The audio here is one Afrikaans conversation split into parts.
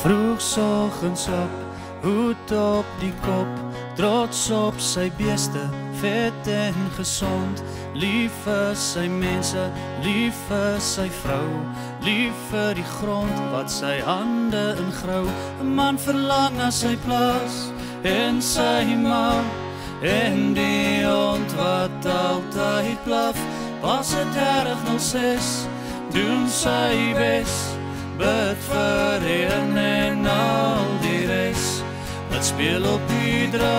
Vroegsoggends op, hoed op die kop, trots op sy beeste, vet en gesond. Lief vir sy mense, lief vir sy vrou, lief vir die grond wat sy hande ingrou. 'n Man verlang na sy plaas en sy ma, en die hond wat altyd blaf. Pas 3006, doen sy bes, bid vir een en al die res, wat speel op die draad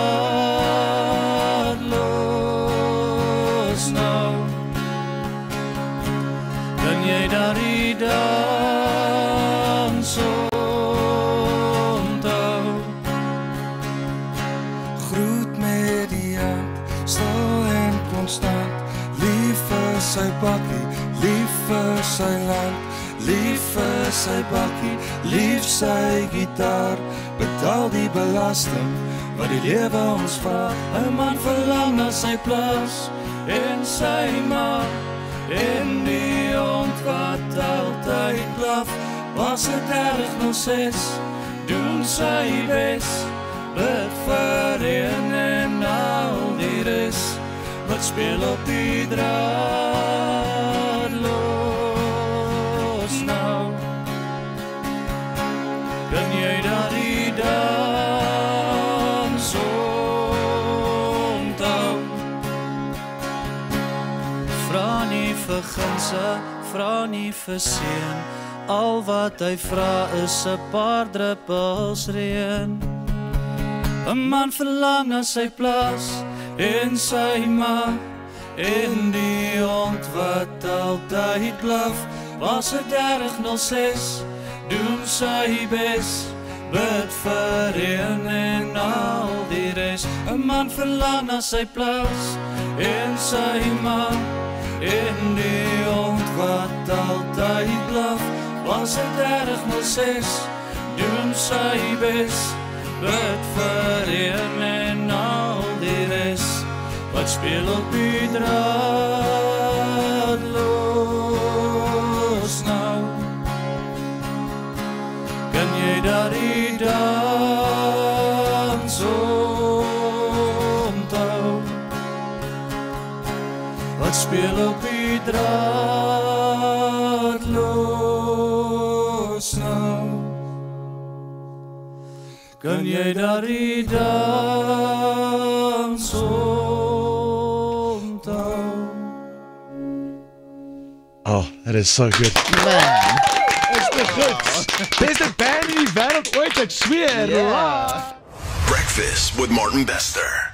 los nou. Kan jy daar die dans onthou? Groet met die hand, stil en konstant, lief vir sy bakkie, lief vir sy land, lief vir sy bakkie, lief sy gitaar, betaal die belasting wat die lewe ons vraag. 'n Man verlang na sy plaas en sy ma, en die hond wat altyd blaf. Was 3006, doen sy bes, bid vir een en al die res, wat speel op die draad los nou. Kan jy daar die dans onthou? Vra nie vir gunste, vra nie vir seën, al wat hy vra is 'n paar druppels reën. 'n Man verlang na sy plaas en sy ma, en die hond wat altyd blaf. Was 3006, doen sy bes, bid vir een en al die res. 'n Man verlang na sy plaas en sy ma, en die hond wat altyd blaf. Was 3006, doen sy bes, bid vir een en al die res, wat speel op die draad los nou. Kan jy daar die dans onthou? Wat speel op die draad los nou? Kan jy daar die dans onthou? Oh, that is so good. Man. It's the goods. Beste band in die wêreld ooit, ek sweer. Yeah. Breakfast with Martin Bester.